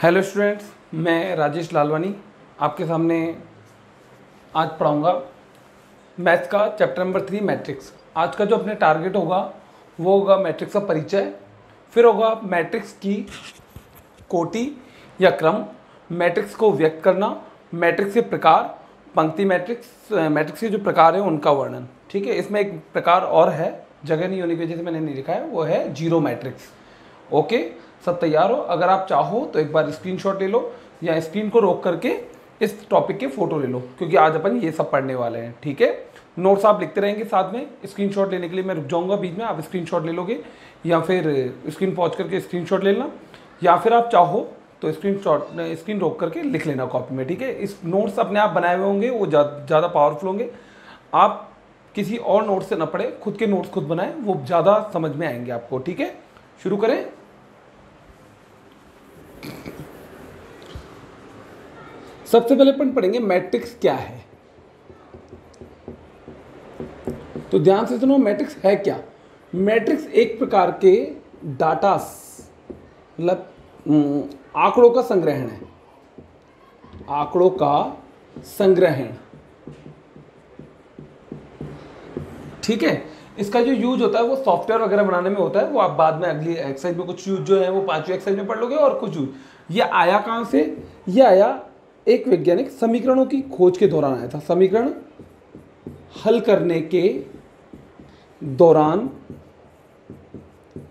Hello students, मैं राजेश लालवानी आपके सामने आज पढ़ाऊँगा मैथ्स का चैप्टर नंबर 3 मैट्रिक्स। आज का जो अपने टारगेट होगा वो होगा मैट्रिक्स का परिचय, फिर होगा मैट्रिक्स की कोटि या क्रम, मैट्रिक्स को व्यक्त करना, मैट्रिक्स के प्रकार, पंक्ति मैट्रिक्स, मैट्रिक्स के जो प्रकार हैं उनका वर्णन। ठीक है, इसमें एक प्रकार और है, जगह नहीं होने की वजह से मैंने नहीं लिखा है, वो है जीरो मैट्रिक्स। ओके, सब तैयार हो? अगर आप चाहो तो एक बार स्क्रीनशॉट ले लो या स्क्रीन को रोक करके इस टॉपिक के फोटो ले लो, क्योंकि आज अपन ये सब पढ़ने वाले हैं। ठीक है, नोट्स आप लिखते रहेंगे साथ में। स्क्रीनशॉट लेने के लिए मैं रुक जाऊंगा बीच में, आप स्क्रीनशॉट ले लोगे या फिर स्क्रीन पॉज करके स्क्रीनशॉट ले लेना, या फिर आप चाहो तो स्क्रीन रोक करके लिख लेना कॉपी में। ठीक है, इस नोट्स अपने आप बनाए हुए होंगे, वो ज़्यादा पावरफुल होंगे। आप किसी और नोट्स से न पढ़े, खुद के नोट्स खुद बनाएं, वो ज़्यादा समझ में आएंगे आपको। ठीक है, शुरू करें। सबसे पहले अपन पढ़ेंगे मैट्रिक्स क्या है। तो ध्यान से सुनो, मैट्रिक्स है क्या। मैट्रिक्स एक प्रकार के डाटा मतलब आंकड़ों का संग्रहण है। आंकड़ों का संग्रहण, ठीक है। इसका जो यूज होता है वो सॉफ्टवेयर वगैरह बनाने में होता है, वो आप बाद में अगली एक्सरसाइज में कुछ यूज जो है वो 5वीं एक्सरसाइज में पढ़ लोगे। और कुछ यूज ये आया कहाँ से, ये आया एक वैज्ञानिक समीकरणों की खोज के दौरान आया था। समीकरण हल करने के दौरान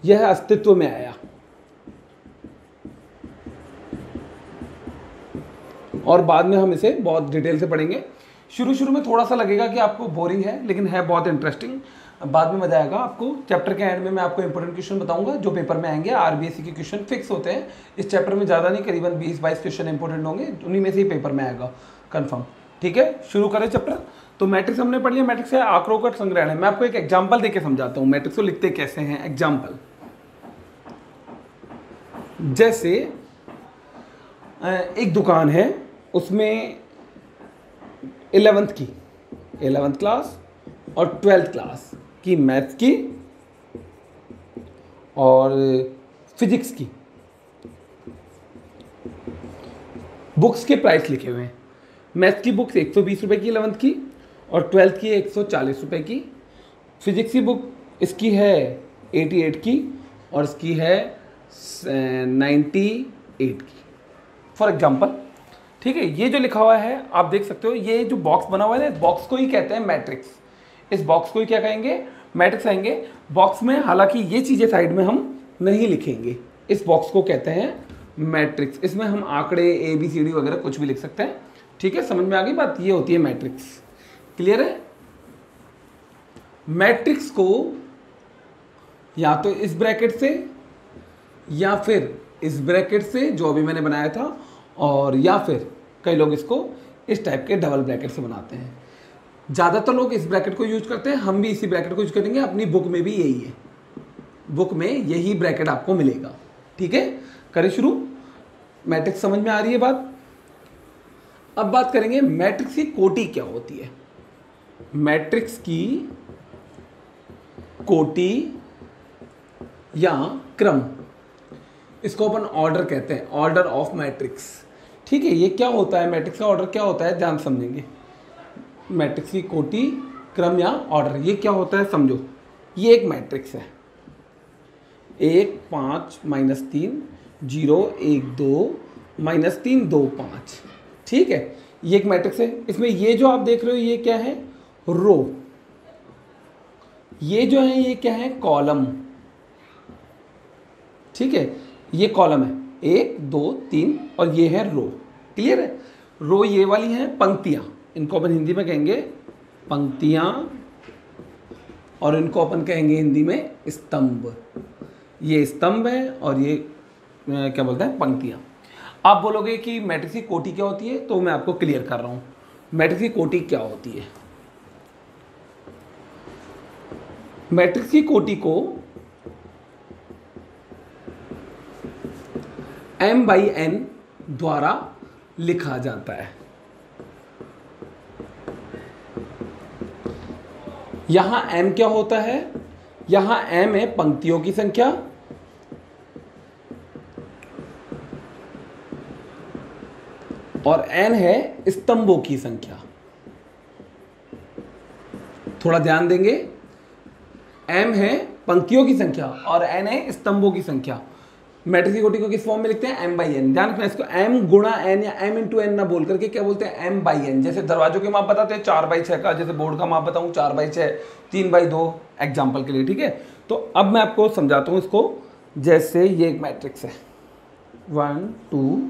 यह अस्तित्व में आया, और बाद में हम इसे बहुत डिटेल से पढ़ेंगे। शुरू में थोड़ा सा लगेगा कि आपको बोरिंग है, लेकिन है बहुत इंटरेस्टिंग। बाद में मजा आएगा आपको। चैप्टर के एंड में मैं आपको इंपॉर्टेंट क्वेश्चन बताऊंगा जो पेपर में आएंगे। आरबीएससी के क्वेश्चन फिक्स होते हैं इस चैप्टर में, ज़्यादा नहीं, करीबन 20-22 क्वेश्चन इंपॉर्टेंट होंगे, उन्हीं में से ही पेपर में आएगा कंफर्म। ठीक है, शुरू करें चैप्टर। तो मैट्रिक्स हमने पढ़ लिया। मैट्रिक्स है आंकड़ों का संग्रहण है। मैं आपको एक एग्जाम्पल देके समझाता हूँ मैट्रिक्स को लिखते कैसे हैं। एग्जाम्पल जैसे एक दुकान है, उसमें 11th क्लास और 12th क्लास की मैथ्स की और फिजिक्स की बुक्स के प्राइस लिखे हुए हैं। मैथ्स की बुक्स 120 रुपये की 11th की, और 12th की 140 रुपये की। फिजिक्स की बुक इसकी है 88 की, और इसकी है 98 की, फॉर एग्जाम्पल। ठीक है, ये जो लिखा हुआ है आप देख सकते हो, ये जो बॉक्स बना हुआ है ना, इस बॉक्स को ही कहते हैं मैट्रिक्स। इस बॉक्स को ही क्या कहेंगे, मैट्रिक्स कहेंगे। बॉक्स में हालांकि ये चीज़ें साइड में हम नहीं लिखेंगे, इस बॉक्स को कहते हैं मैट्रिक्स। इसमें हम आंकड़े ABCD वगैरह कुछ भी लिख सकते हैं। ठीक है, समझ में आ गई बात, ये होती है मैट्रिक्स। क्लियर है। मैट्रिक्स को या तो इस ब्रैकेट से या फिर इस ब्रैकेट से जो अभी मैंने बनाया था, और या फिर कई लोग इसको इस टाइप के डबल ब्रैकेट से बनाते हैं। ज़्यादातर लोग इस ब्रैकेट को यूज करते हैं, हम भी इसी ब्रैकेट को यूज करेंगे। अपनी बुक में भी यही है, बुक में यही ब्रैकेट आपको मिलेगा। ठीक है, करें शुरू। मैट्रिक्स समझ में आ रही है बात। अब बात करेंगे मैट्रिक्स की कोटि क्या होती है। मैट्रिक्स की कोटि या क्रम, इसको अपन ऑर्डर कहते हैं, ऑर्डर ऑफ मैट्रिक्स। ठीक है, ये क्या होता है, मैट्रिक्स का ऑर्डर क्या होता है, ध्यान समझेंगे। मैट्रिक्स की कोटि, क्रम या ऑर्डर, ये क्या होता है समझो। ये एक मैट्रिक्स है, 1 5 -3 0 1 2 -3 2 5। ठीक है, ये एक मैट्रिक्स है। इसमें ये जो आप देख रहे हो ये क्या है, रो। ये जो है ये क्या है, कॉलम। ठीक है, ये कॉलम है 1 2 3, और ये है रो। क्लियर है। रो ये वाली हैं पंक्तियां, इनको अपन हिंदी में कहेंगे पंक्तियां, और इनको अपन कहेंगे हिंदी में स्तंभ। ये स्तंभ है और ये क्या बोलते हैं, पंक्तियां। आप बोलोगे कि मैट्रिक्स की कोटि क्या होती है, तो मैं आपको क्लियर कर रहा हूं मैट्रिक्स की कोटि क्या होती है। मैट्रिक्स की कोटि को M/N द्वारा लिखा जाता है। यहां M क्या होता है, यहां M है पंक्तियों की संख्या, और n है स्तंभों की संख्या। थोड़ा ध्यान देंगे, m है पंक्तियों की संख्या और n है स्तंभों की संख्या। मैट्रिक्स की कोटि को किस फॉर्म में लिखते हैं? m by n. ध्यान रखना, इसको m गुणा n या m इंटू एन ना बोल करके क्या बोलते हैं? m by n. जैसे दरवाजों के माप बताते हैं 4/6 का, जैसे बोर्ड का माप बताऊं 4/6, 3/2 एग्जाम्पल के लिए, ठीक है। तो अब मैं आपको समझाता हूं इसको। जैसे ये एक मैट्रिक्स है 1 2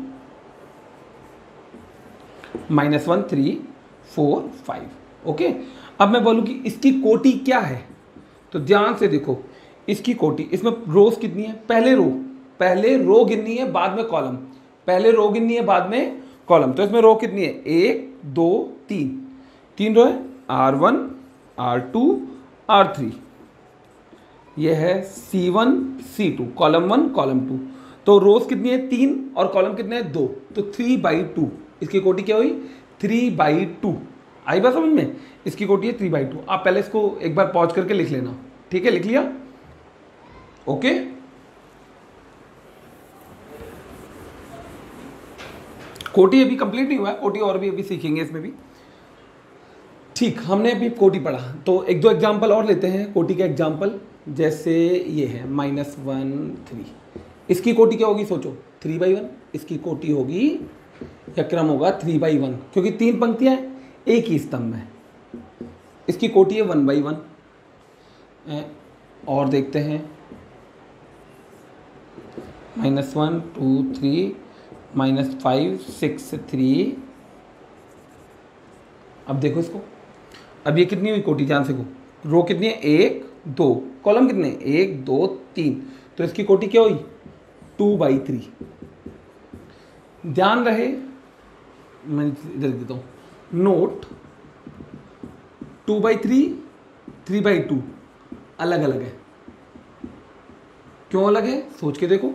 -1 3 4 5, ओके। अब मैं बोलूं कि इसकी कोटि क्या है, तो ध्यान से देखो इसकी कोटि, इसमें रोज कितनी है? पहले रो गिननी है, बाद में कॉलम। पहले रो गिननी है, बाद में कॉलम। तो इसमें रो कितनी है? 1 2 3, 3 रो है, R1 R2 R3। यह है C1 C2, कॉलम 1 कॉलम 2। तो रोज कितनी है? 3 और कॉलम कितने हैं? 2। तो 3/2 इसकी कोटि क्या हुई? 3/2। आई बात समझ में? इसकी कोटि है 3/2। आप पहले इसको एक बार पॉज करके लिख लेना, ठीक है? लिख लिया? ओके। कोटि अभी कंप्लीट नहीं हुआ है, कोटि और भी अभी सीखेंगे इसमें भी, ठीक। हमने अभी कोटि पढ़ा, तो एक दो एग्जाम्पल और लेते हैं कोटि का एग्जाम्पल। जैसे ये है -1 3, इसकी कोटि क्या होगी? सोचो, 3/1। इसकी कोटि होगी या क्रम होगा 3/1, क्योंकि 3 पंक्तियां हैं, एक ही स्तंभ है। इसकी कोटि है 1/1। और देखते हैं -1 2 3 -5 6 3। अब देखो इसको, अब ये कितनी हुई कोटि? ध्यान से देखो, रो कितनी है? 1 2, कॉलम कितने? 1 2 3। तो इसकी कोटि क्या हुई? 2/3। ध्यान रहे, मैं इधर देता हूँ नोट, 2/3 3/2 अलग अलग है। क्यों अलग है? सोच के देखो।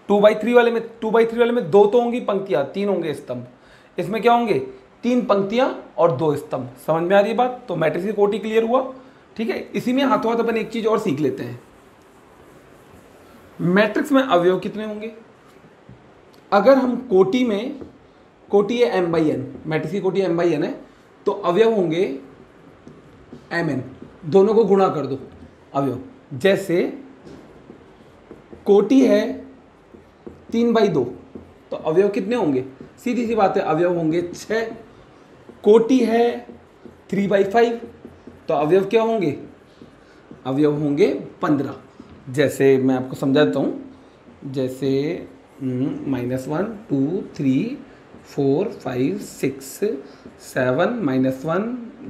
2/3 वाले में 2 तो होंगी पंक्तियां, 3 होंगे स्तंभ। इसमें क्या होंगे? 3 पंक्तियां और 2 स्तंभ। समझ में आ रही है बात? तो मैट्रिक्स की कोटि क्लियर हुआ, ठीक है। इसी में हाथों हाथ अपन एक चीज और सीख लेते हैं। मैट्रिक्स में अवयव कितने होंगे? अगर हम कोटि में, कोटि है m/n, मैट्रिक्स की कोटि m/n है, तो अवयव होंगे mn। दोनों को गुणा कर दो अवयव। जैसे कोटि है 3/2, तो अवयव कितने होंगे? सीधी सी बात है, अवयव होंगे 6। कोटि है 3/5, तो अवयव क्या होंगे? अवयव होंगे 15। जैसे मैं आपको समझाता हूँ, जैसे -1 2 3 4 5 6 7 -1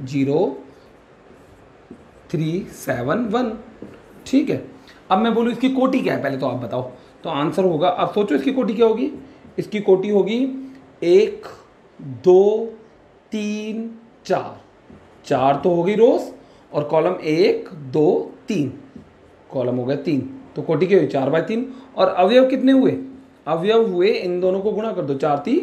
0 3 7 1, ठीक है। अब मैं बोलूँ इसकी कोटि क्या है, पहले तो आप बताओ। तो आंसर होगा, अब सोचो इसकी कोटि क्या होगी? इसकी कोटि होगी 1 2 3 4। 4 तो होगी रोज, और कॉलम 1 2 3, कॉलम हो गया 3। तो कोटि क्या हुई? 4/3। और अवयव कितने हुए? अवयव हुए, इन दोनों को गुणा कर दो, 4 3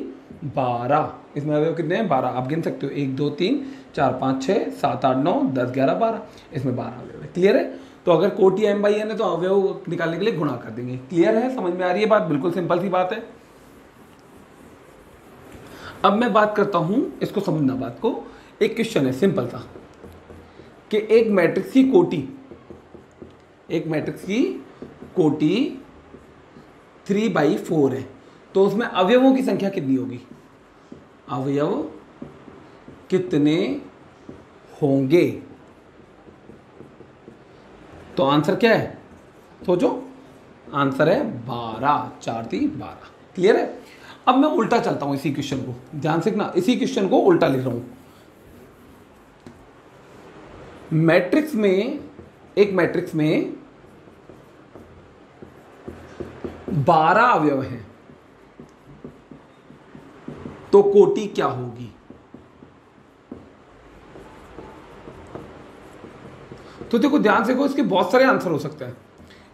12। इसमें अवयव कितने हैं? 12। आप गिन सकते हो, 1 2 3 4 5 6 7 8 9 10 11 12। इसमें 12 अवयव है। क्लियर है? तो अगर कोटि m/n है तो अवयव निकालने के लिए गुणा कर देंगे। क्लियर है? समझ में आ रही है बात? बिल्कुल सिंपल सी बात है। अब मैं बात करता हूं, इसको समझना बात को। एक क्वेश्चन है सिंपल सा, कि एक मैट्रिक्स की कोटि 3/4 है, तो उसमें अवयवों की संख्या कितनी होगी? अवयव कितने होंगे? तो आंसर क्या है? सोचो, आंसर है 12। 4 3 12। क्लियर है? अब मैं उल्टा चलता हूं इसी क्वेश्चन को, ध्यान से ना, इसी क्वेश्चन को उल्टा लिख रहा हूं। मैट्रिक्स में, एक मैट्रिक्स में 12 अवयव हैं, तो कोटि क्या होगी? तो देखो ध्यान से, इसके बहुत सारे आंसर हो सकते हैं।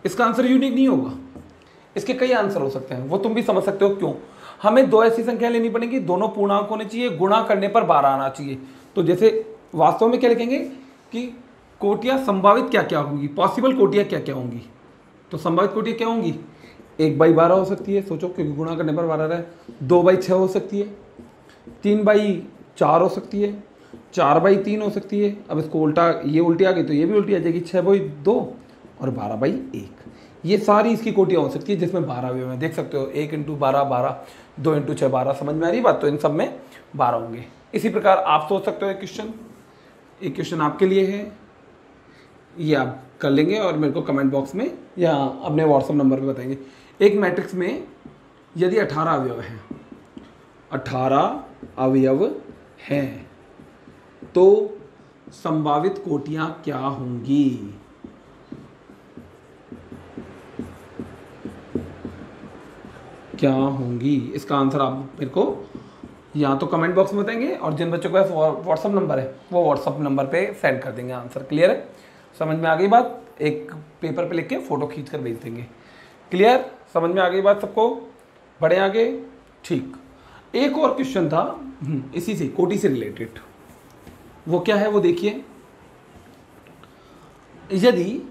इसका आंसर यूनिक नहीं होगा, इसके कई आंसर हो सकते हैं। वो तुम भी समझ सकते हो क्यों। हमें 2 ऐसी संख्या लेनी पड़ेगी, दोनों पूर्णांक होने चाहिए, गुणा करने पर 12 आना चाहिए। तो जैसे वास्तव में क्या लिखेंगे कि कोटियां संभावित क्या क्या होंगी, पॉसिबल कोटियां क्या क्या होंगी। तो संभावित कोटियां क्या होंगी? 1/12 हो सकती है, सोचो, क्योंकि गुणा करने पर 12 है। 2/6 हो सकती है, 3/4 हो सकती है, 4/3 हो सकती है। अब इसको उल्टा, ये उल्टी आ गई तो ये भी उल्टी आ जाएगी, 6/2 और 12/1। ये सारी इसकी कोटियाँ हो सकती है जिसमें 12 अवयव हैं। देख सकते हो 1 × 12 12, 2 × 6 12। समझ में आ रही बात? तो इन सब में 12 होंगे। इसी प्रकार आप सोच सकते हो एक क्वेश्चन आपके लिए है, ये आप कर लेंगे और मेरे को कमेंट बॉक्स में या अपने व्हाट्सएप नंबर पे बताएंगे। एक मैट्रिक्स में यदि 18 अवयव हैं, 18 अवयव हैं, तो संभावित कोटियां क्या होंगी? क्या होंगी? इसका आंसर आप मेरे को या तो कमेंट बॉक्स में बताएंगे और जिन बच्चों के पास व्हाट्सअप नंबर है वो व्हाट्सअप नंबर पे सेंड कर देंगे आंसर। क्लियर है? समझ में आ गई बात? एक पेपर पे लिख के फ़ोटो खींच कर भेज देंगे। क्लियर? समझ में आ गई बात सबको? बढ़े आगे? ठीक। एक और क्वेश्चन था इसी से, कोटि से रिलेटेड। वो क्या है वो देखिए। यदि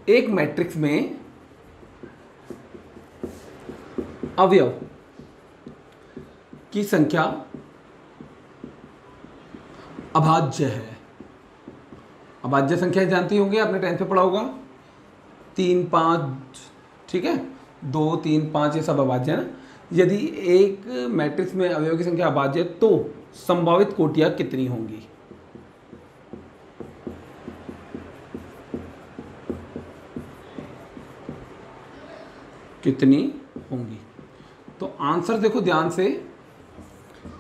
एक मैट्रिक्स में अवयव की संख्या अभाज्य है, अभाज्य संख्या जानती होंगे, आपने 10th पे पढ़ा होगा, 3 5, ठीक है, 2 3 5 ये सब अभाज्य है ना। यदि एक मैट्रिक्स में अवयव की संख्या अभाज्य है तो संभावित कोटियां कितनी होंगी? कितनी होंगी? तो आंसर देखो ध्यान से,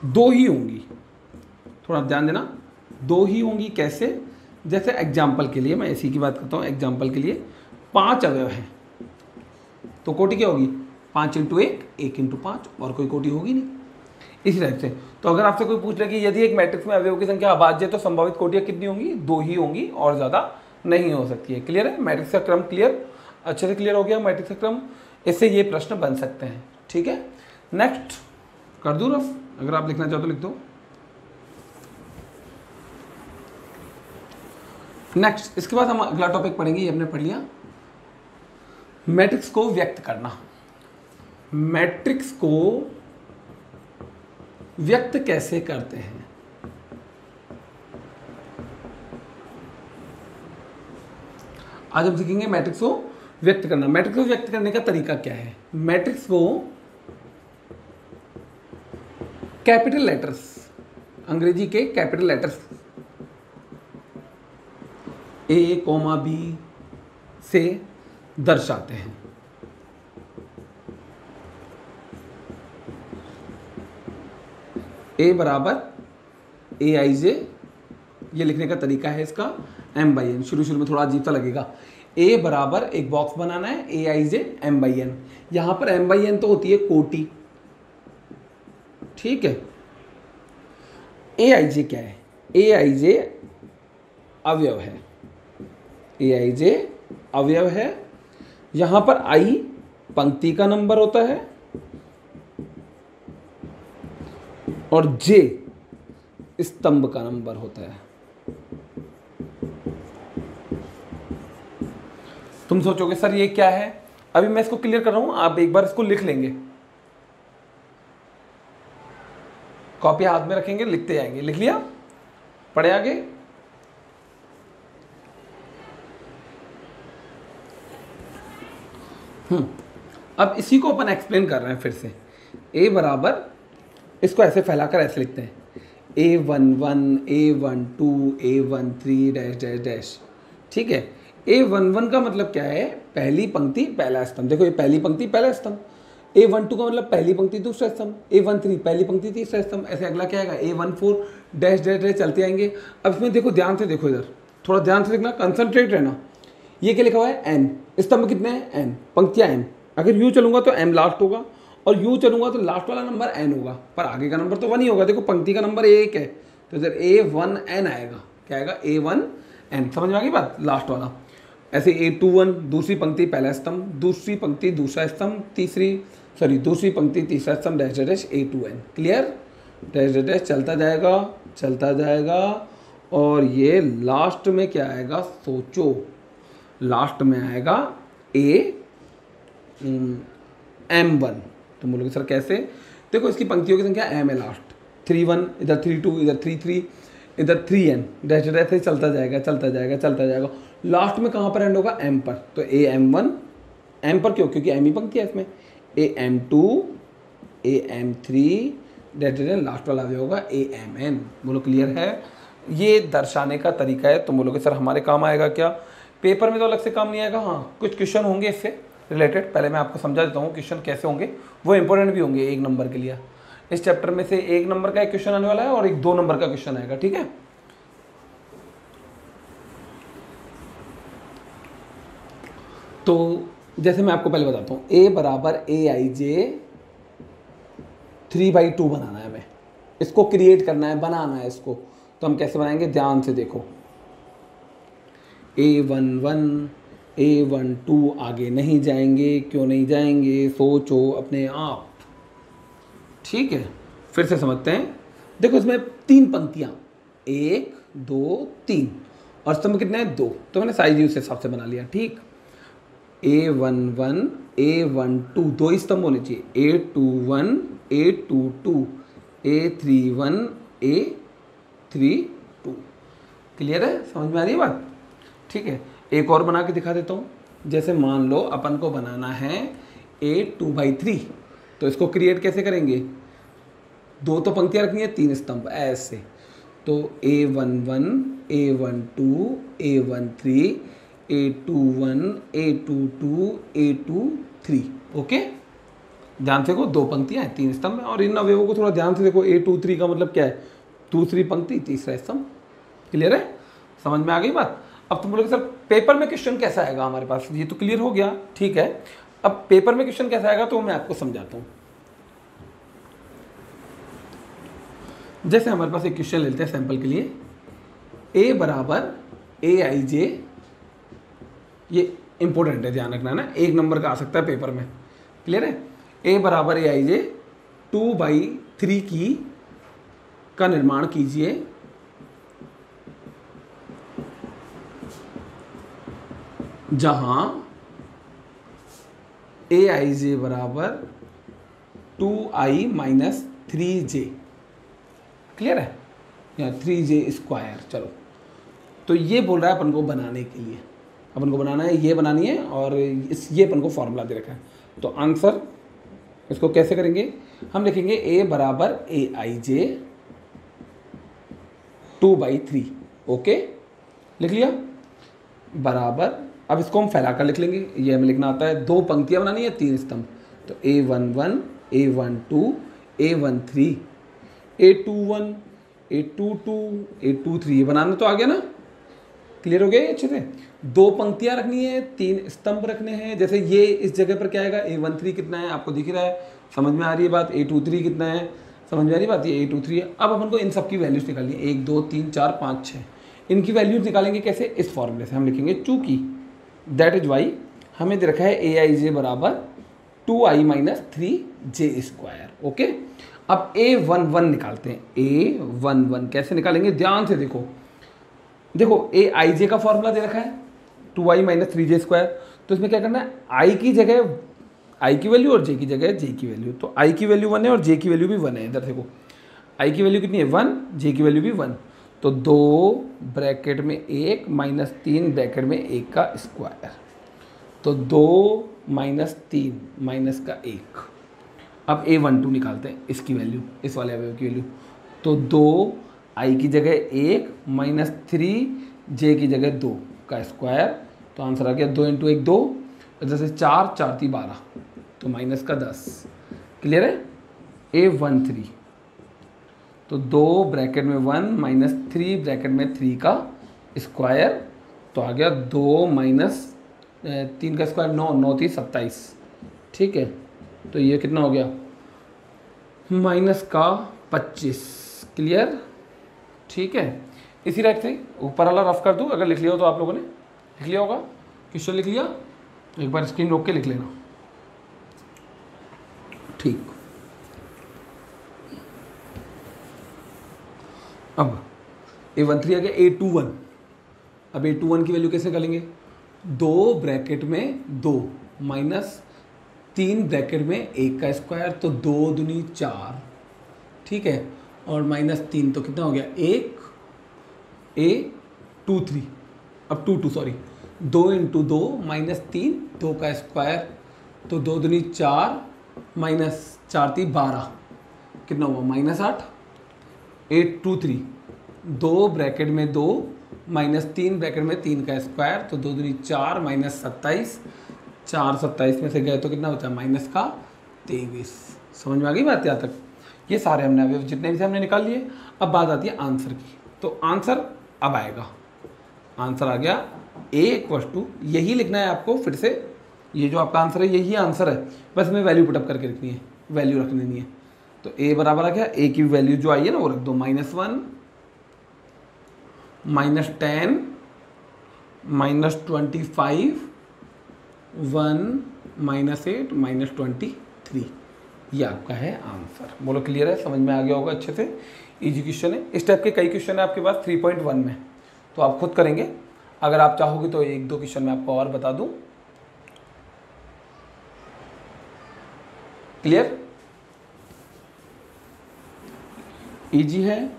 2 ही होंगी। थोड़ा ध्यान देना, 2 ही होंगी। कैसे? जैसे एग्जाम्पल के लिए मैं इसी की बात करता हूँ। एग्जाम्पल के लिए 5 अवयव हैं तो कोटि क्या होगी? 5 × 1, 1 × 5, और कोई कोटि होगी नहीं। इसी टाइप से तो अगर आपसे कोई पूछ रहा है कि यदि एक मैट्रिक्स में अवयव की संख्या अभाज्य है तो संभावित कोटियां कितनी होंगी? 2 ही होंगी और ज़्यादा नहीं हो सकती है। क्लियर है? मैट्रिक्स का क्रम क्लियर, अच्छे से क्लियर हो गया मैट्रिक्स का क्रम। इससे ये प्रश्न बन सकते हैं। ठीक है, नेक्स्ट कर दूँ रफ? अगर आप लिखना चाहो तो लिख दो। नेक्स्ट, इसके बाद हम अगला टॉपिक पढ़ेंगे, ये हमने पढ़ लिया, मैट्रिक्स को व्यक्त करना। मैट्रिक्स को व्यक्त कैसे करते हैं? आज हम सीखेंगे मैट्रिक्स को व्यक्त करना। मैट्रिक्स को व्यक्त करने का तरीका क्या है? मैट्रिक्स को कैपिटल लेटर्स, अंग्रेजी के कैपिटल लेटर्स A, B से दर्शाते हैं। A बराबर AIJ, ये लिखने का तरीका है इसका, M/N। शुरू में थोड़ा अजीब सा लगेगा। A बराबर एक बॉक्स बनाना है, AIJ M/N। यहां पर M/N तो होती है कोटि, ठीक है। AIJ क्या है? AIJ अवयव है, AIJ अवयव है। यहां पर I पंक्ति का नंबर होता है और J स्तंभ का नंबर होता है। तुम सोचोगे सर ये क्या है? अभी मैं इसको क्लियर कर रहा हूं, आप एक बार इसको लिख लेंगे, कॉपी हाथ में रखेंगे, लिखते जाएंगे। लिख लिया? पढ़े आगे? अब इसी को अपन एक्सप्लेन कर रहे हैं फिर से। A बराबर, इसको ऐसे फैलाकर ऐसे लिखते हैं, A11 A12 A13 dash dash dash, ठीक है। A11 का मतलब क्या है? पहली पंक्ति पहला स्तंभ। देखो ये पहली पंक्ति पहला स्तंभ। A12 का मतलब पहली पंक्ति दूसरा स्तंभ। A13 पहली पंक्ति तीसरा स्तंभ। ऐसे अगला क्या आएगा? A14 डैश डैश डैश, चलते आएंगे। अब इसमें देखो, ध्यान से देखो, इधर थोड़ा ध्यान से देखना, कंसंट्रेट रहना। ये क्या लिखा हुआ है? N। स्तंभ कितने हैं? N, पंक्तियाँ N। अगर यूँ चलूंगा तो M लास्ट होगा और यूँ चलूंगा तो लास्ट वाला नंबर N होगा, पर आगे का नंबर तो 1 ही होगा। देखो पंक्ति का नंबर 1 है तो इधर A1N आएगा। क्या आएगा? A1N। समझ में आ गई बात? लास्ट वाला। ऐसे A21 दूसरी पंक्ति पहला स्तंभ, दूसरी पंक्ति दूसरा स्तंभ, दूसरी पंक्ति तीसरा स्तंभ, dash dash A2N। Clear? Dash dash चलता जाएगा, चलता जाएगा, और ये लास्ट में क्या आएगा? सोचो, लास्ट में आएगा M1। तुम बोलोगे सर कैसे? देखो इसकी पंक्तियों की संख्या M है लास्ट, 3 1, इधर 3 2, इधर 3 3, इधर 3n, ऐसे ही चलता जाएगा चलता जाएगा चलता जाएगा। लास्ट में कहाँ पर एंड होगा? m पर। तो am1, m पर क्यों? क्योंकि m ही पंक्ति है इसमें। am2, am3, लास्ट वाला भी होगा amn। बोलो क्लियर है? ये दर्शाने का तरीका है। तो बोलोगे सर हमारे काम आएगा क्या? पेपर में तो अलग से काम नहीं आएगा, हाँ कुछ क्वेश्चन होंगे इससे रिलेटेड। पहले मैं आपको समझा देता हूँ क्वेश्चन कैसे होंगे, वो इंपॉर्टेंट भी होंगे 1 नंबर के लिए। इस चैप्टर में से 1 नंबर का एक क्वेश्चन आने वाला है और एक 2 नंबर का क्वेश्चन आएगा, ठीक है। तो जैसे मैं आपको पहले बताता हूँ, a बराबर aij 3/2 बनाना है हमें, इसको क्रिएट करना है, बनाना है इसको। तो हम कैसे बनाएंगे? ध्यान से देखो, a11 a12 आगे नहीं जाएंगे, क्यों नहीं जाएंगे? सोचो अपने आप, ठीक है। फिर से समझते हैं। देखो इसमें 3 पंक्तियां, 1 2 3 और स्तंभ कितने हैं? 2। तो मैंने साइज ही उस हिसाब से बना लिया, ठीक। a11 a12 2 ही स्तंभ होने चाहिए, a21 a22 a31 a32। Clear है? समझ में आ रही है बात? ठीक है। एक और बना के दिखा देता हूँ। जैसे मान लो अपन को बनाना है a2/3, तो इसको क्रिएट कैसे करेंगे? 2 तो पंक्तियाँ रखनी है, 3 स्तंभ ऐसे। तो a11 a12 a13 a21 a22 a23, okay. ध्यान से देखो, 2 पंक्तियाँ हैं, 3 स्तंभ हैं। और इन अवयवों को थोड़ा ध्यान से देखो, a23 का मतलब क्या है? दूसरी पंक्ति तीसरा स्तंभ। क्लियर है? समझ में आ गई बात? अब तुम बोलोगे सर पेपर में क्वेश्चन कैसा आएगा हमारे पास? ये तो क्लियर हो गया, ठीक है। अब पेपर में क्वेश्चन कैसा आएगा तो मैं आपको समझाता हूँ। जैसे हमारे पास एक क्वेश्चन लेते हैं सैंपल के लिए, a बराबर aij, ये इंपॉर्टेंट है, ध्यान रखना ना, 1 नंबर का आ सकता है पेपर में। क्लियर है? a बराबर aij 2/3 की का निर्माण कीजिए जहां aij बराबर 2i माइनस 3j। क्लियर है? या 3j²। चलो, तो ये बोल रहा है अपन को बनाने के लिए, अपन को बनाना है, ये बनानी है और ये अपन को फॉर्मूला दे रखा है। तो आंसर इसको कैसे करेंगे? हम लिखेंगे a बराबर aij 2/3, ओके, लिख लिया। बराबर, अब इसको हम फैला कर लिख लेंगे, ये हमें लिखना आता है। 2 पंक्तियां बनानी है, 3 स्तंभ। तो a11 a12 a13 a21 a22 a23, ये बनाना तो आ गया ना? क्लियर हो गया अच्छे से? 2 पंक्तियां रखनी है, 3 स्तंभ रखने हैं। जैसे ये इस जगह पर क्या आएगा? a13 कितना है आपको दिख रहा है, समझ में आ रही है बात? a23 कितना है, समझ में आ रही बात? ये a23 है। अब अपन को इन सब की वैल्यूज निकालनी है, 1 2 3 4 5 6। इनकी वैल्यूज निकालेंगे कैसे? इस फॉर्मूले से हम लिखेंगे चूंकि दैट इज वाई हमें दे रखा है aij बराबर 2i माइनस 3j², ओके। अब a11 निकालते हैं। a11 कैसे निकालेंगे? ध्यान से देखो, देखो aij का फॉर्मूला दे रखा है 2i माइनस 3j²। तो इसमें क्या करना है? i की जगह i की वैल्यू और j की जगह j की वैल्यू। तो i की वैल्यू 1 है और j की वैल्यू भी 1 है। इधर देखो i की वैल्यू कितनी है? 1, j की वैल्यू भी 1। तो 2 ब्रैकेट में 1 माइनस 3 ब्रैकेट में 1 का स्क्वायर। तो 2 माइनस 3 माइनस का 1। अब a12 निकालते हैं, इसकी वैल्यू, इस वाले अवयव की वैल्यू। तो 2 i की जगह 1 माइनस 3 j की जगह 2 का स्क्वायर। तो आंसर आ गया 2 × 1 2, इधर से 4 4 3 12, तो माइनस का 10। क्लियर है? a13 तो 2 ब्रैकेट में 1 माइनस 3 ब्रैकेट में 3 का स्क्वायर। तो आ गया 2 माइनस 3 का स्क्वायर 9, 9 3 27, ठीक है। तो ये कितना हो गया? माइनस का 25। क्लियर? ठीक है। इसी राइट से ऊपर वाला रफ कर दूँ, अगर लिख लिया हो तो आप लोगों ने लिख लिया होगा। क्वेश्चन लिख लिया? एक बार स्क्रीन रोक के लिख लेना, ठीक। अब a13 आ गया, a21। अब a21 की वैल्यू कैसे निकालेंगे? 2 ब्रैकेट में 2 माइनस 3 ब्रैकेट में 1 का स्क्वायर। तो 2 दूनी 4, ठीक है। और -3 तो कितना हो गया 1 A 2 3 अब 2 2 सॉरी 2 × 2 -3 2 का स्क्वायर तो 2 दूनी 4 -4 3 12 कितना हुआ -8 8 2 3 2 ब्रैकेट में 2 -3 ब्रैकेट में 3 का स्क्वायर तो 2 दूनी 4 -27 4 27 में से गए तो कितना बचा -23। समझ में आ गई बात यहाँ तक। ये सारे हमने अभी जितने भी से हमने निकाल लिए। अब बात आती है आंसर की। तो आंसर अब आएगा, आंसर आ गया A यही लिखना है आपको फिर से। ये जो आपका आंसर है यही आंसर है, बस हमें वैल्यू पुटअप करके रखनी है, वैल्यू रखनी नहीं है। तो A बराबर आ गया, A की वैल्यू जो आई है ना वो रख दो, -1 -10 -25 1 -8 -23। ये आपका है आंसर। बोलो क्लियर है, समझ में आ गया होगा अच्छे से। इजी क्वेश्चन है। इस टाइप के कई क्वेश्चन है आपके पास 3.1 में, तो आप खुद करेंगे। अगर आप चाहोगे तो 1-2 क्वेश्चन मैं आपको और बता दूं। क्लियर, इजी है।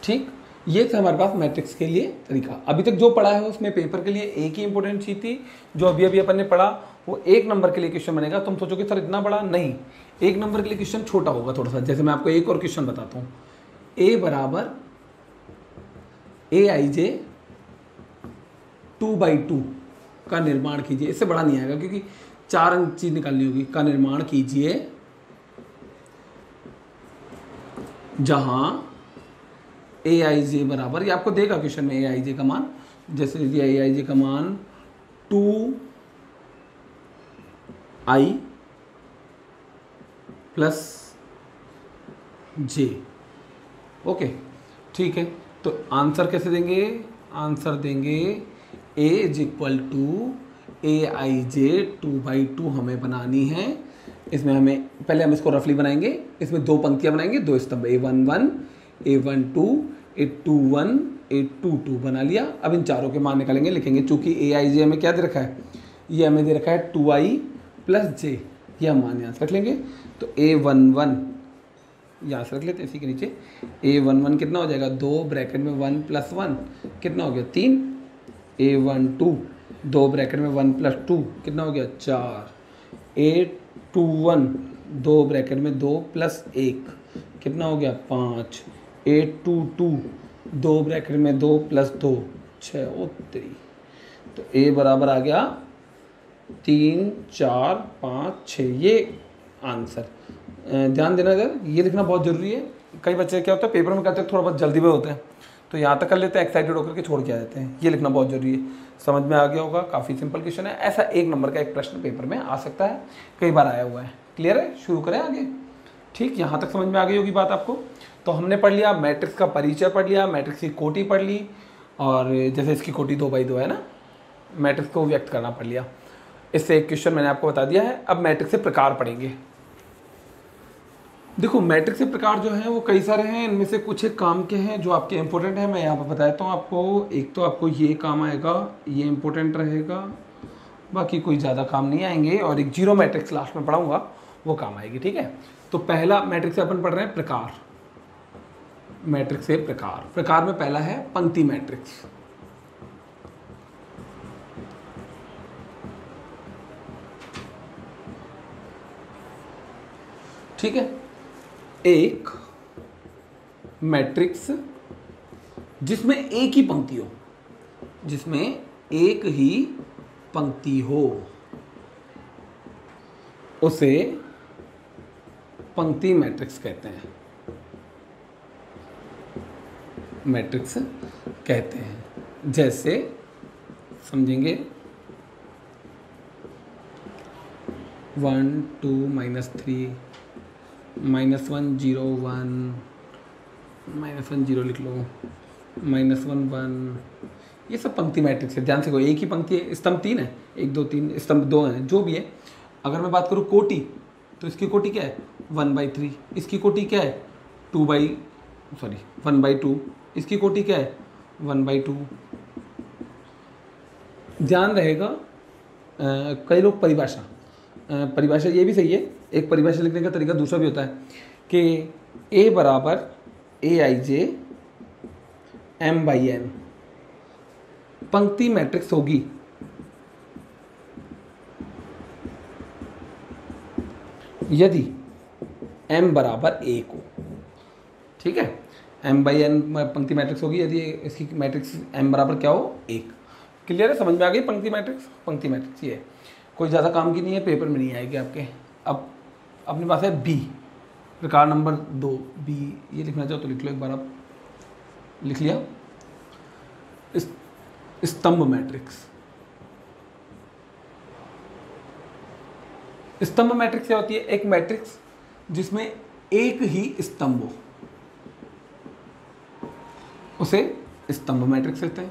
ठीक, ये था हमारे पास मैट्रिक्स के लिए तरीका। अभी तक जो पढ़ा है उसमें पेपर के लिए एक ही इंपॉर्टेंट चीज थी, जो अभी अभी अपन ने पढ़ा वो 1 नंबर के लिए क्वेश्चन बनेगा। तुम सोचोगे सर इतना बड़ा, नहीं, 1 नंबर के लिए क्वेश्चन छोटा होगा थोड़ा सा। जैसे मैं आपको एक और क्वेश्चन बताता हूँ, A बराबर AIJ 2/2 का निर्माण कीजिए। इससे बड़ा नहीं आएगा क्योंकि 4 अंक चीज निकालनी होगी। का निर्माण कीजिए जहां AIJ बराबर, ये आपको देगा क्वेश्चन में AIJ का मान। जैसे दिया AIJ का मान 2I + J। ओके, ठीक है। तो आंसर कैसे देंगे? आंसर देंगे A = AIJ 2/2 हमें बनानी है। इसमें हमें पहले हम इसको रफली बनाएंगे। इसमें 2 पंक्तियां बनाएंगे, 2 स्तंभ, A11 A12 A21 A22 बना लिया। अब इन चारों के मान निकालेंगे, लिखेंगे। चूंकि AIJ हमें क्या दे रखा है, ये हमें दे रखा है 2I + J, ये हम मान यहाँ से रख लेंगे। तो A11 यहाँ से रख लेते हैं इसी के नीचे। A11 कितना हो जाएगा, 2 ब्रैकेट में 1 + 1 कितना हो गया 3। A12 2 ब्रैकेट में 1 + 2 कितना हो गया 4। A21 2 ब्रैकेट में 2 + 1 कितना हो गया 5। A22 2 ब्रैकेट में 2 + 2 6 और 3। तो A बराबर आ गया 3 4 5 6, ये आंसर। ध्यान देना इधर, ये लिखना बहुत ज़रूरी है। कई बच्चे क्या होता है पेपर में करते हैं थोड़ा बहुत जल्दी में होते हैं, तो यहाँ तक कर लेते हैं, एक्साइटेड होकर के छोड़ के आ जाते हैं। ये लिखना बहुत ज़रूरी है। समझ में आ गया होगा, काफ़ी सिंपल क्वेश्चन है। ऐसा 1 नंबर का एक प्रश्न पेपर में आ सकता है, कई बार आया हुआ है। क्लियर है, शुरू करें आगे। ठीक, यहाँ तक समझ में आ गई होगी बात आपको। तो हमने पढ़ लिया मैट्रिक्स का परिचय, पढ़ लिया मैट्रिक्स की कोटि पढ़ ली, और जैसे इसकी कोटि 2/2 है ना, मैट्रिक्स को व्यक्त करना पढ़ लिया। इससे एक क्वेश्चन मैंने आपको बता दिया है। अब मैट्रिक्स से प्रकार पढ़ेंगे। देखो मैट्रिक्स के प्रकार जो हैं वो कई सारे हैं, इनमें से कुछ एक काम के हैं जो आपके इंपॉर्टेंट हैं। मैं यहाँ पर बताता हूँ आपको। एक तो आपको ये काम आएगा, ये इंपॉर्टेंट रहेगा, बाकी कोई ज़्यादा काम नहीं आएंगे। और एक जीरो मैट्रिक्स लास्ट में पढ़ाऊँगा, वो काम आएगी। ठीक है, तो पहला मैट्रिक्स से अपन पढ़ रहे हैं प्रकार। मैट्रिक्स से प्रकार, प्रकार में पहला है पंक्ति मैट्रिक्स। ठीक है, एक मैट्रिक्स जिसमें एक ही पंक्ति हो, जिसमें एक ही पंक्ति हो, उसे पंक्ति मैट्रिक्स कहते हैं। मैट्रिक्स कहते हैं। जैसे समझेंगे 1 2 -3 -1 0 1 -1 0 लिख लो, -1 1, ये सब पंक्ति मैट्रिक्स है। ध्यान से कोई एक ही पंक्ति है, स्तंभ 3 है, 1 2 3 स्तंभ 2 हैं, जो भी है। अगर मैं बात करूँ कोटि, तो इसकी कोटि क्या है 1/3, इसकी कोटि क्या है 1/2, इसकी कोटि क्या है 1/2। ध्यान रहेगा, कई लोग परिभाषा, परिभाषा ये भी सही है, एक परिभाषा लिखने का तरीका दूसरा भी होता है कि ए बराबर ए आई जे एम बाई एन पंक्ति मैट्रिक्स होगी यदि m बराबर 1 हो। ठीक है, m बाई एन पंक्ति मैट्रिक्स होगी यदि इसकी मैट्रिक्स m बराबर क्या हो 1। क्लियर है, समझ में आ गई पंक्ति मैट्रिक्स? पंक्ति मैट्रिक्स ये है, कोई ज़्यादा काम की नहीं है, पेपर में नहीं आएगी आपके। अब अपने पास है बी, प्रकार नंबर 2 बी, ये लिखना चाहो तो लिख लो एक बार, आप लिख लिया। स्तंभ मैट्रिक्स। स्तंभ मैट्रिक्स क्या होती है? एक मैट्रिक्स जिसमें एक ही स्तंभ हो, उसे स्तंभ मैट्रिक्स कहते हैं।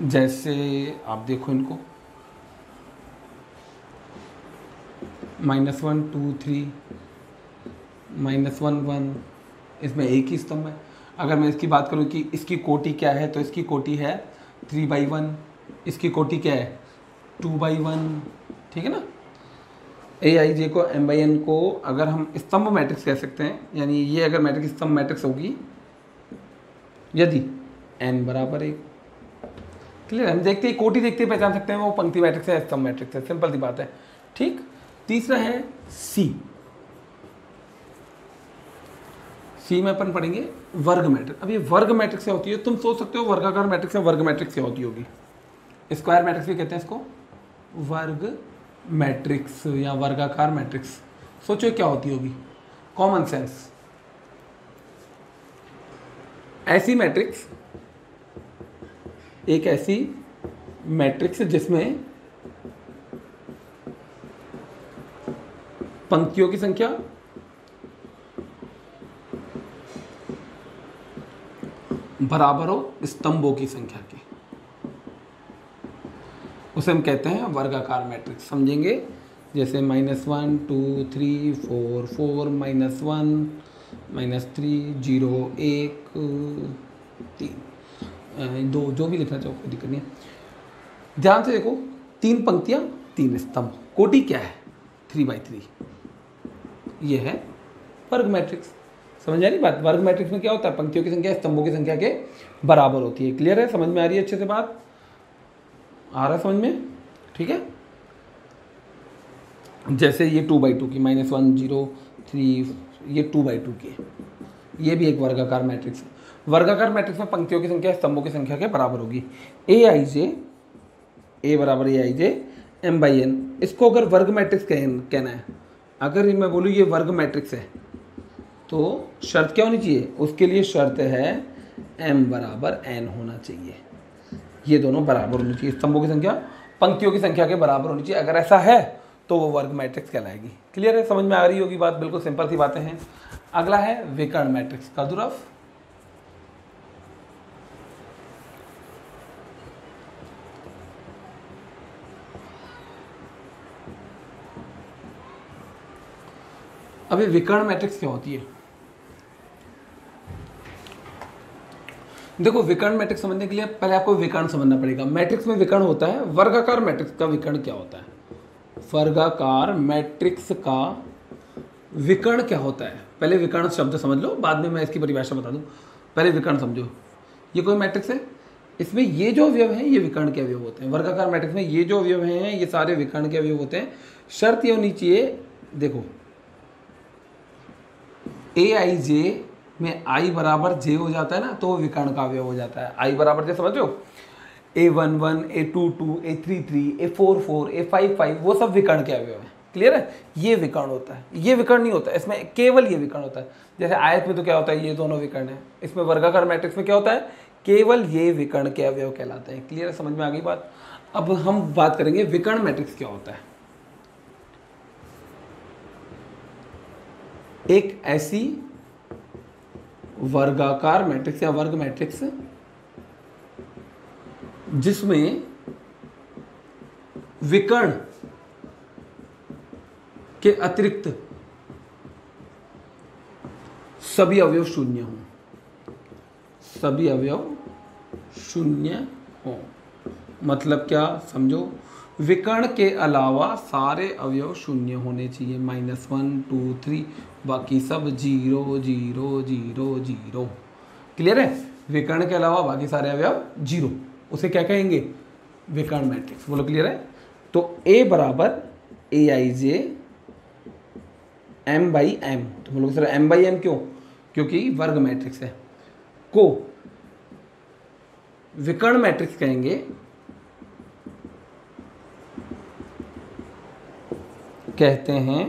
जैसे आप देखो इनको, -1 2 3 -1 1, इसमें एक ही स्तंभ है। अगर मैं इसकी बात करूं कि इसकी कोटि क्या है, तो इसकी कोटि है 3/1, इसकी कोटि क्या है 2/1। ठीक है ना। ए आई जे को एम बाई एन को अगर हम स्तंभ मैट्रिक्स कह सकते हैं, यानी ये अगर मैट्रिक्स स्तंभ मैट्रिक्स होगी यदि n बराबर 1। क्लियर, हम देखते हैं कोटि देखते पहचान सकते हैं वो पंक्ति मैट्रिक्स है स्तंभ मैट्रिक्स है, सिंपल सी बात है। ठीक, तीसरा है सी। सी में अपन पढ़ेंगे वर्ग मैट्रिक्स। अब ये वर्ग मैट्रिक्स क्या होती है? तुम सोच सकते हो वर्गाकार मैट्रिक्स या वर्ग मैट्रिक्स क्या होती होगी। स्क्वायर मैट्रिक्स भी कहते हैं इसको, वर्ग मैट्रिक्स या वर्गाकार मैट्रिक्स। सोचो क्या होती होगी, कॉमन सेंस। ऐसी मैट्रिक्स, एक ऐसी मैट्रिक्स जिसमें पंक्तियों की संख्या बराबर हो स्तंभों की संख्या के, उसे हम कहते हैं वर्गाकार मैट्रिक्स। समझेंगे जैसे -1 2 3 4 4 -1 -3 0 1 3 2, जो भी लिखना चाहो कोई दिक्कत नहीं है। ध्यान से देखो, 3 पंक्तियां 3 स्तंभ, कोटि क्या है 3/3। ये है वर्ग मैट्रिक्स। समझ आ रही बात? वर्ग मैट्रिक्स में क्या होता है? पंक्तियों की संख्या स्तंभों की संख्या के बराबर होती है। क्लियर है, समझ में आ रही है अच्छे से बात? आ रहा है समझ में? ठीक है। जैसे ये 2/2 की -1 0 3, ये 2/2 की है, ये भी एक वर्गाकार मैट्रिक्स है। वर्गाकार मैट्रिक्स में पंक्तियों की संख्या स्तंभों की संख्या के बराबर होगी। ए आई जे, ए बराबर ए आई जे एम बाई एन, इसको अगर वर्ग मैट्रिक्स कहना है, अगर मैं बोलूँ ये वर्ग मैट्रिक्स है, तो शर्त क्या होनी चाहिए? उसके लिए शर्त है m बराबर n होना चाहिए। ये दोनों बराबर होनी चाहिए, स्तंभों की संख्या पंक्तियों की संख्या के बराबर होनी चाहिए। अगर ऐसा है तो वो वर्ग मैट्रिक्स कहलाएगी। क्लियर है, समझ में आ रही होगी बात? बिल्कुल सिंपल सी बातें हैं। अगला है विकर्ण मैट्रिक्स का दुरफ। अभी विकर्ण मैट्रिक्स क्या होती है? देखो, विकर्ण मैट्रिक्स समझने के लिए पहले आपको विकर्ण समझना पड़ेगा। मैट्रिक्स में विकर्ण होता है। वर्गाकार मैट्रिक्स का विकर्ण क्या होता है? वर्गाकार मैट्रिक्स का विकर्ण क्या होता है? पहले विकर्ण शब्द समझ लो, बाद में मैं इसकी परिभाषा बता दूं। पहले विकर्ण समझो। ये कोई मैट्रिक्स है, इसमें ये जो अवयव हैं ये विकर्ण के अवयव होते हैं। वर्गाकार मैट्रिक्स में ये जो अवयव हैं ये सारे विकर्ण के अवयव होते हैं। शर्त ये होनी चाहिए, देखो ए आई जे में आई बराबर जे हो जाता है ना, तो वो विकर्ण का अवयव हो जाता है। आई बराबर जे समझ लो, A11 A22 A33 A44 A55, वो सब विकर्ण के अवयव हैं। क्लियर है? ये विकर्ण होता है, ये विकर्ण नहीं होता, इसमें केवल ये विकर्ण होता है। जैसे आयत में तो क्या होता है, ये दोनों विकर्ण है। इसमें वर्गाकार मैट्रिक्स में क्या होता है, केवल ये विकर्ण के अवयव कहलाते हैं। क्लियर है, समझ में आ गई बात? अब हम बात करेंगे विकर्ण मैट्रिक्स क्या होता है। एक ऐसी वर्गाकार मैट्रिक्स या वर्ग मैट्रिक्स जिसमें विकर्ण के अतिरिक्त सभी अवयव शून्य हों, सभी अवयव शून्य हों। मतलब क्या समझो, विकर्ण के अलावा सारे अवयव शून्य होने चाहिए, -1 2 3, बाकी सब 0 0 0 0। क्लियर है? विकर्ण के अलावा बाकी सारे अवयव 0, उसे क्या कहेंगे? विकर्ण मैट्रिक्स। बोलो क्लियर है? तो A बराबर AIJ M/M, तो बोलो सर M/M क्यों? क्योंकि वर्ग मैट्रिक्स है, को विकर्ण मैट्रिक्स कहेंगे कहते हैं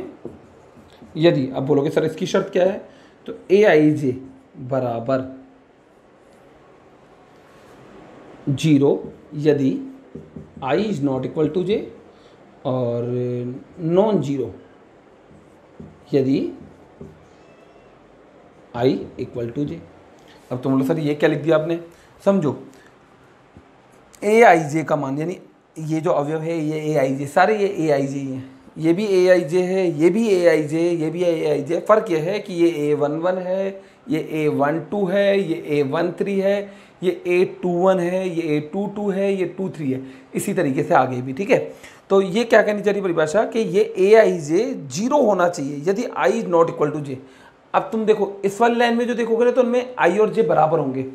यदि, अब बोलोगे सर इसकी शर्त क्या है, तो AIJ बराबर 0 यदि I is not equal to J और नॉन जीरो यदि I इक्वल टू J। अब तुम बोलो सर ये क्या लिख दिया आपने? समझो AIJ का मान, यानी ये जो अवयव है ये AIJ, सारे ये AIJ ही हैं, ये भी AIJ है, ये भी AIJ, ये भी AIJ। फ़र्क ये है कि ये A11 है, ये A12 है, ये A13 है, ये A21 है, ये A22 है, ये 23 है, इसी तरीके से आगे भी। ठीक है, तो ये क्या कहनी चाहिए परिभाषा कि ये AIJ 0 होना चाहिए यदि I is not equal to J। अब तुम देखो इस वाली लाइन में जो देखोगे ना, तो उनमें I और J बराबर होंगे,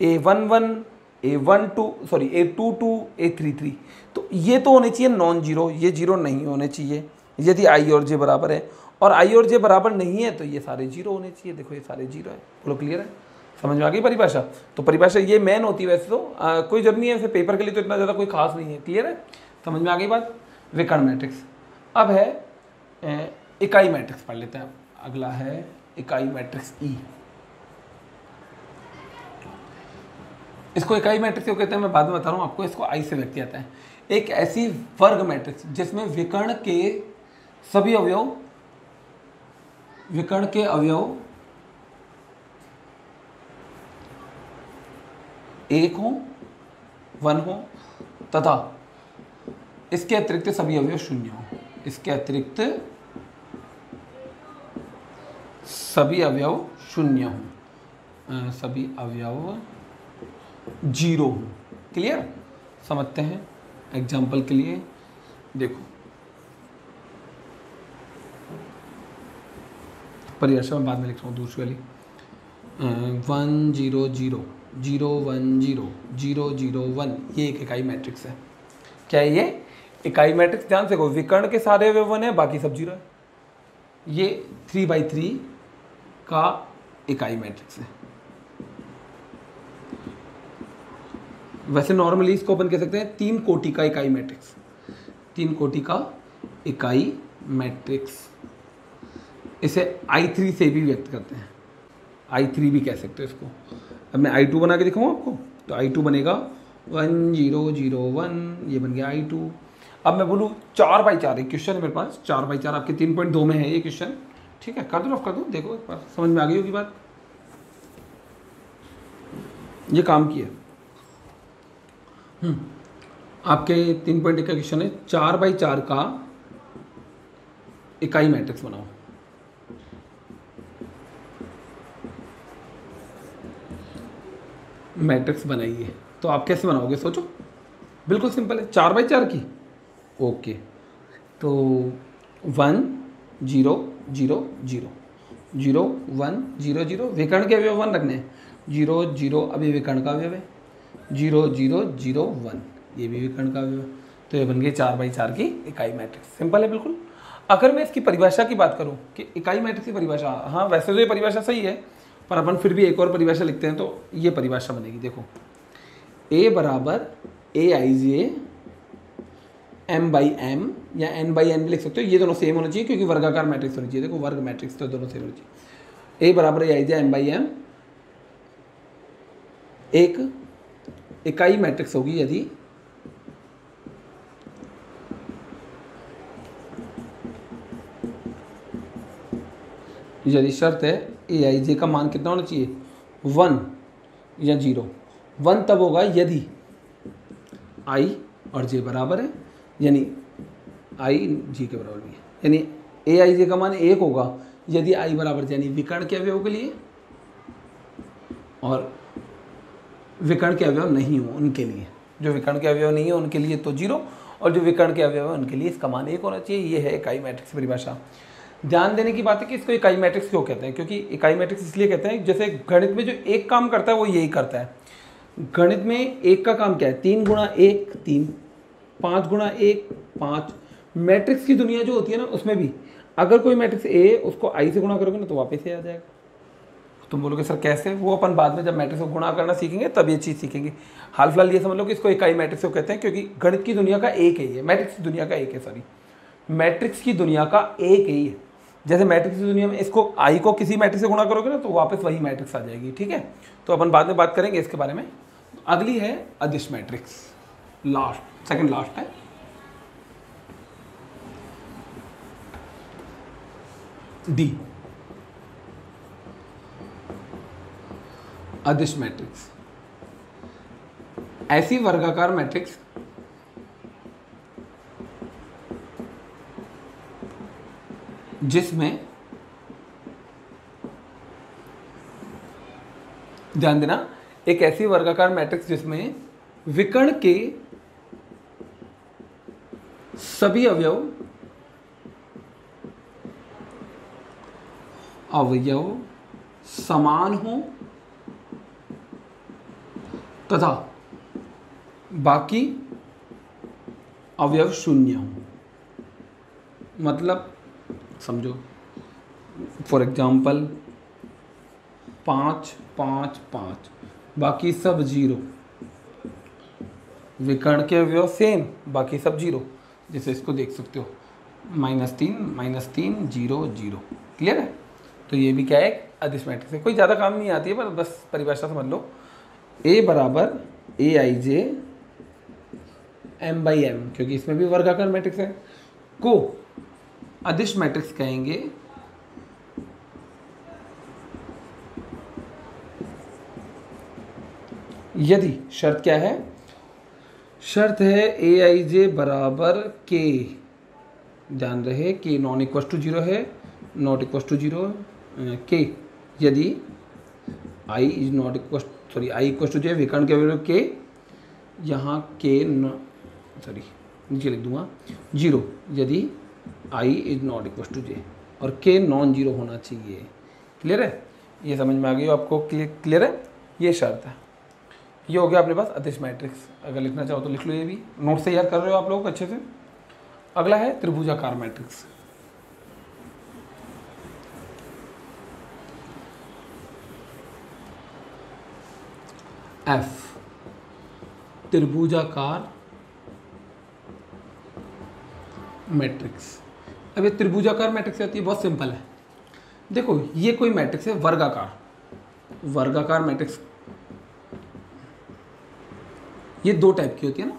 A11 A12 sorry A22 A33, तो ये तो होने चाहिए नॉन जीरो, ये जीरो नहीं होने चाहिए यदि I और J बराबर है, और I और J बराबर नहीं है तो ये सारे जीरो होने चाहिए। देखो ये सारे जीरो है। बोलो क्लियर है? समझ में आ गई परिभाषा? तो परिभाषा ये मेन होती है, वैसे तो कोई जरूरत नहीं है, वैसे पेपर के लिए तो इतना ज़्यादा कोई खास नहीं है। क्लियर है? समझ में आ गई बात? विकर्ण मैट्रिक्स। अब है इकाई मैट्रिक्स पढ़ लेते हैं। अगला है इकाई मैट्रिक्स ई। इसको इकाई मैट्रिक्स क्यों कहते हैं मैं बाद में बता रहा हूँ आपको। इसको आई से व्यक्त किया जाता है। एक ऐसी वर्ग मैट्रिक्स जिसमें विकर्ण के सभी अवयव, विकर्ण के अवयव एक हो, 1 हो, तथा इसके अतिरिक्त सभी अवयव शून्य हो। इसके अतिरिक्त सभी अवयव शून्य हो, सभी अवयव 0 हो। क्लियर? समझते हैं एग्जाम्पल के लिए। देखो परिभाषा में बाद में लिख रहा हूँ दूसरी वाली। 1 0 0 0 1 0 0 0 1, ये एक इकाई मैट्रिक्स है। क्या है ये? इकाई मैट्रिक्स। ध्यान से देखो, विकर्ण के सारे अवयव 1 है, बाकी सब 0 है। ये 3/3 का इकाई मैट्रिक्स है। वैसे नॉर्मली इसको अपन कह सकते हैं 3 कोटि का इकाई मैट्रिक्स। 3 कोटि का इकाई मैट्रिक्स। इसे I3 से भी व्यक्त करते हैं, I3 भी कह सकते हैं इसको। अब मैं I2 बना के दिखाऊँ आपको, तो I2 बनेगा 1 0 0 1, ये बन गया I2। अब मैं बोलूँ 4/4, एक क्वेश्चन है मेरे पास 4/4, आपके 3.2 में है ये क्वेश्चन। ठीक है, कर दो रफ कर दो, देखो एक बार समझ में आ गई होगी बात। ये काम किया आपके 3.1 का क्वेश्चन है, 4/4 का इकाई मैट्रिक्स बनाओ। मैट्रिक्स बनाइए, तो आप कैसे बनाओगे सोचो। बिल्कुल सिंपल है, 4/4 की। ओके, तो 1 0 0 0 0 1 0 0, विकर्ण के अवयव 1 रखने हैं। 0 0 अभी विकर्ण का अवयव है, 0 0 0 1, ये भी विकर्ण का अवयव है। तो ये बन गई 4/4 की इकाई मैट्रिक्स। सिंपल है बिल्कुल। अगर मैं इसकी परिभाषा की बात करूं कि इकाई मैट्रिक्स की परिभाषा, हाँ वैसे तो ये परिभाषा सही है, पर अपन फिर भी एक और परिभाषा लिखते हैं, तो ये परिभाषा बनेगी। देखो A बराबर AIJ M/M या N/N भी लिख सकते हो, ये दोनों सेम होना चाहिए क्योंकि वर्गाकार मैट्रिक्स होनी चाहिए। देखो वर्ग मैट्रिक्स तो दोनों सेम होनी चाहिए। A बराबर AIJ M/M एक इकाई मैट्रिक्स होगी यदि शर्त है AIJ का मान कितना होना चाहिए, 1 या 0। 1 तब होगा यदि I और J बराबर है, यानी I J के बराबर भी है, यानी AIJ का मान 1 होगा यदि I बराबर, यानी विकर्ण के अवयव के लिए, और विकर्ण के अवयव नहीं हो उनके लिए। जो विकर्ण के अवयव नहीं है उनके लिए तो 0, और जो विकर्ण के अवयव है उनके लिए इसका मान 1 होना चाहिए। ये है इकाई मैट्रिक्स परिभाषा। ध्यान देने की बात है कि इसको इकाई मैट्रिक्स क्यों कहते हैं, क्योंकि इकाई मैट्रिक्स इसलिए कहते हैं जैसे गणित में जो एक काम करता है वो यही करता है। गणित में एक का काम क्या है, 3 गुणा 1 3, 5 गुणा 1 5। मैट्रिक्स की दुनिया जो होती है ना उसमें भी अगर कोई मैट्रिक्स ए उसको आई से गुणा करोगे ना तो वापस से आ जाएगा। तुम बोलोगे सर कैसे, वो अपन बाद में जब मैट्रिक्स को गुणा करना सीखेंगे तब ये चीज़ सीखेंगे। हाल फिलहाल ये समझ लो कि इसको इकाई मैट्रिक्स को कहते हैं, क्योंकि गणित की दुनिया का एक है ये, मैट्रिक्स की दुनिया का एक है, सॉरी मैट्रिक्स की दुनिया का एक ही है। जैसे मैट्रिक्स की दुनिया में इसको आई को किसी मैट्रिक्स से गुणा करोगे ना तो वापस वही मैट्रिक्स आ जाएगी। ठीक है, तो अपन बाद में बात करेंगे इसके बारे में। अगली है अदिश मैट्रिक्स, लास्ट सेकंड लास्ट है। डी, अदिश मैट्रिक्स। ऐसी वर्गाकार मैट्रिक्स जिसमें, ध्यान देना, एक ऐसी वर्गाकार मैट्रिक्स जिसमें विकर्ण के सभी अवयव समान हो तथा बाकी अवयव शून्य हो। मतलब समझो, फॉर एग्जाम्पल 5 5 5, बाकी सब 0, विकर्ण के अवयव सेम, बाकी सब 0। जैसे इसको देख सकते हो, -3 0 0। क्लियर है? तो ये भी क्या है, अदिश मैट्रिक्स है। कोई ज़्यादा काम नहीं आती है, पर बस परिभाषा समझ लो। A बराबर AIJ M/M, क्योंकि इसमें भी वर्गाकार मैट्रिक्स है, को अदिश मैट्रिक्स कहेंगे यदि, शर्त क्या है, शर्त है AIJ बराबर K, ध्यान रहे K नॉन इक्वल टू 0 है, नॉट इक्वल टू 0 K, यदि I is not equal, sorry I equal to J, विकर्ण के अवयव K, यहाँ K सॉरी नीचे लिख दूंगा 0, यदि I is not equal to J और K नॉन 0 होना चाहिए। क्लियर है? ये समझ में आ गई आपको? क्लियर है? ये शर्त है। ये हो गया अपने पास अदिश मैट्रिक्स। अगर लिखना चाहो तो लिख लो, ये भी नोट से याद कर रहे हो आप लोग अच्छे से। अगला है त्रिभुजाकार मैट्रिक्स। F, त्रिभुजाकार मैट्रिक्स। अब ये त्रिभुजाकार मैट्रिक्स आती है, बहुत सिंपल है। देखो ये कोई मैट्रिक्स है वर्गाकार, वर्गाकार मैट्रिक्स ये दो टाइप की होती है ना,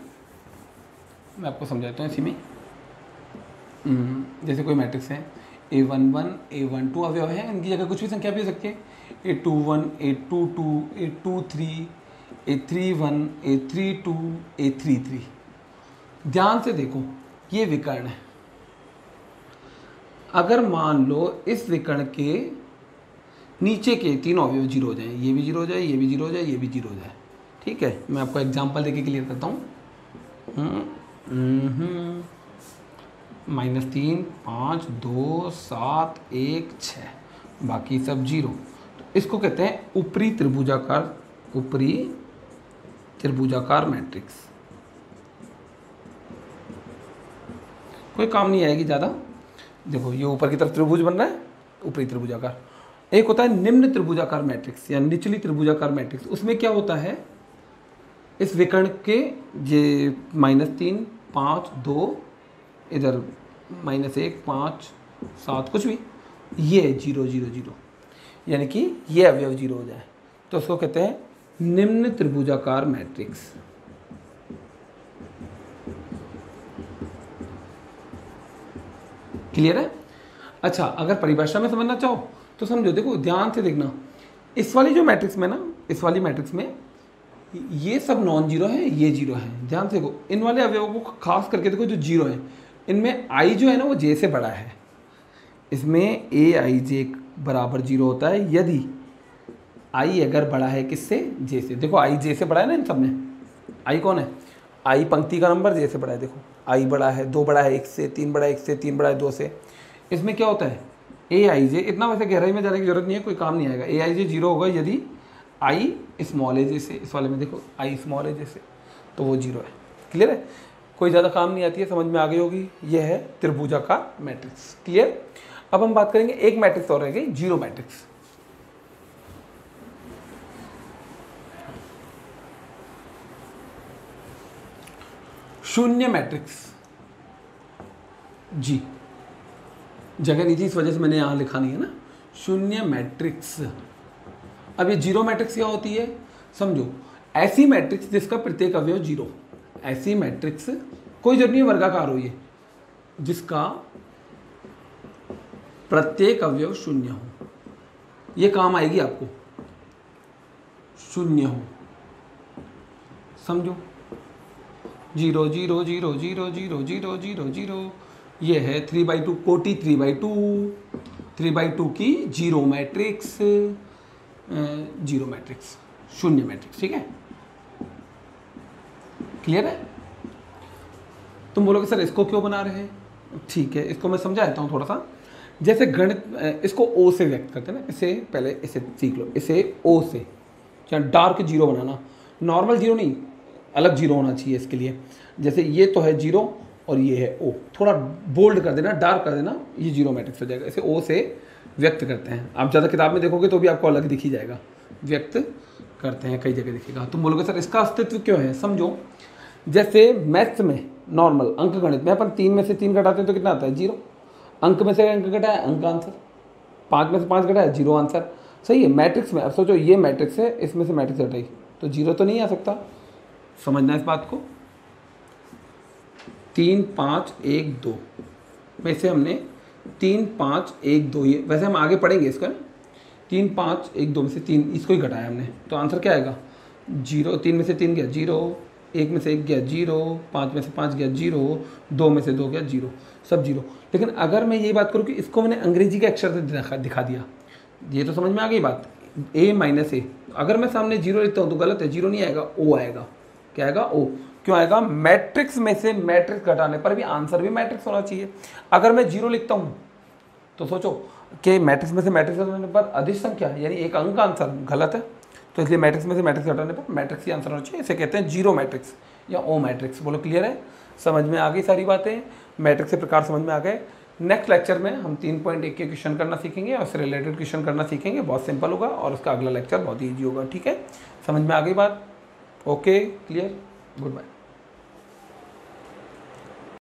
मैं आपको समझाता हूँ इसी में। जैसे कोई मैट्रिक्स है A11 A12 अवयव है, इनकी जगह कुछ भी संख्या भी हो सकती है, A21 A22 A23 A31 A32 A33। ध्यान से देखो, ये विकर्ण है। अगर मान लो इस विकर्ण के नीचे के तीनों अवयव 0 हो जाएं, ये भी 0 हो जाए, ये भी 0 हो जाए, ये भी 0 हो जाए। ठीक है, मैं आपको एग्जांपल देके क्लियर करता हूँ। -3 5 2 7 1 6, बाकी सब 0। तो इसको कहते हैं ऊपरी त्रिभुजाकार, ऊपरी त्रिभुजाकार मैट्रिक्स। कोई काम नहीं आएगी ज़्यादा। देखो ये ऊपर की तरफ त्रिभुज बन रहा है, ऊपरी त्रिभुजाकार। एक होता है निम्न त्रिभुजाकार मैट्रिक्स या निचली त्रिभुजाकार मैट्रिक्स। उसमें क्या होता है, इस विकर्ण के ये -3 5 2, इधर -1 5 7 कुछ भी, ये 0 0 0, यानी कि ये अवयव 0 हो जाए तो उसको कहते हैं निम्न त्रिभुजाकार मैट्रिक्स। क्लियर है? अच्छा, अगर परिभाषा में समझना चाहो तो समझो, देखो ध्यान से देखना, इस वाली जो मैट्रिक्स में ना, इस वाली मैट्रिक्स में ये सब नॉन जीरो है, ये जीरो है। ध्यान से देखो, इन वाले अवयवों को खास करके देखो, जो जीरो है इनमें आई जो है ना वो जे से बड़ा है। इसमें ए आई जे बराबर 0 होता है यदि आई अगर बड़ा है किससे, जे से। देखो आई जे से बड़ा है ना इन सब में, आई कौन है, आई पंक्ति का नंबर जैसे बड़ा है, देखो आई बड़ा है, 2 बड़ा है 1 से, 3 बड़ा है 1 से, 3 बड़ा है 2 से। इसमें क्या होता है ए आई जे, इतना वैसे गहराई में जाने की जरूरत नहीं है, कोई काम नहीं आएगा। ए आई जे 0 होगा यदि आई स्मॉल ए जे से, इस वाले में देखो आई स्मॉल ए जे से, तो वो 0 है। क्लियर है, कोई ज़्यादा काम नहीं आती है, समझ में आ गई होगी। यह है त्रिभुजाकार मैट्रिक्स। क्लियर। अब हम बात करेंगे एक मैट्रिक्स और रह गई, जीरो मैट्रिक्स। शून्य मैट्रिक्स, जी जगह नहीं थी इस वजह से मैंने यहां लिखा नहीं है ना, शून्य मैट्रिक्स। अब ये जीरो मैट्रिक्स क्या होती है समझो, ऐसी मैट्रिक्स जिसका प्रत्येक अवयव 0, ऐसी मैट्रिक्स कोई जरूरत नहीं वर्गाकार हो ये, जिसका प्रत्येक अवयव 0 हो, ये काम आएगी आपको, 0 हो, समझो 0 0 0 0 0 0 0 0, ये है 3/2 कोटि 3/2, 3/2 की जीरो मैट्रिक्स, जीरो मैट्रिक्स, शून्य मैट्रिक्स। ठीक है, क्लियर है। तुम बोलोगे सर इसको क्यों बना रहे हैं, ठीक है इसको मैं समझाता हूँ थोड़ा सा। जैसे गणित इसको ओ से व्यक्त करते हैं ना, इसे पहले इसे सीख लो, इसे ओ से, चाहे डार्क 0 बनाना, नॉर्मल 0 नहीं, अलग 0 होना चाहिए इसके लिए। जैसे ये तो है 0 और ये है ओ, थोड़ा बोल्ड कर देना, डार्क कर देना, ये जीरो मैट्रिक्स हो जाएगा। इसे ओ से व्यक्त करते हैं, आप ज़्यादा किताब में देखोगे तो भी आपको अलग दिख ही जाएगा, व्यक्त करते हैं कई जगह दिखेगा। तुम बोलोगे सर इसका अस्तित्व क्यों है, समझो जैसे मैथ्स में नॉर्मल अंक गणित में अपन 3 में से 3 घटाते हैं तो कितना आता है 0, अंक में से अंक घटा है अंक आंसर, 5 में से 5 घटा है 0 आंसर, सही है। मैट्रिक्स में अब सोचो ये मैट्रिक्स है, इसमें से मैट्रिक्स हटाई तो 0 तो नहीं आ सकता, समझना इस बात को। 3 5 1 2 में से हमने 3 5 1 2, ये वैसे हम आगे पढ़ेंगे इसका ना, 3 5 1 2 में से 3 इसको ही घटाया हमने, तो आंसर क्या आएगा 0। 3 में से 3 गया 0, 1 में से 1 गया 0, 5 में से 5 गया 0, 2 में से 2 गया 0, सब 0। लेकिन अगर मैं ये बात करूँ कि इसको मैंने अंग्रेजी के अक्षर से दिखा दिया, ये तो समझ में आ गई बात, a माइनस ए, अगर मैं सामने 0 लिखता हूँ तो गलत है, 0 नहीं आएगा, ओ आएगा। क्या आएगा ओ, क्यों आएगा, मैट्रिक्स में से मैट्रिक्स घटाने पर भी आंसर भी मैट्रिक्स होना चाहिए। अगर मैं 0 लिखता हूँ तो सोचो कि मैट्रिक्स में से मैट्रिक्स घटाने पर अधिक संख्या यानी एक अंक का आंसर गलत है, तो इसलिए मैट्रिक्स में से मैट्रिक्स घटाने पर मैट्रिक्स ही आंसर होना चाहिए। इसे कहते हैं जीरो मैट्रिक्स या ओ मैट्रिक्स। बोलो क्लियर है, समझ में आ गई सारी बातें, मैट्रिक्स के प्रकार समझ में आ गए। नेक्स्ट लेक्चर में हम 3.1 के क्वेश्चन करना सीखेंगे और उससे रिलेटेड क्वेश्चन करना सीखेंगे, बहुत सिंपल होगा और उसका अगला लेक्चर बहुत ईजी होगा। ठीक है, समझ में आ गई बात, ओके क्लियर, गुड बाय।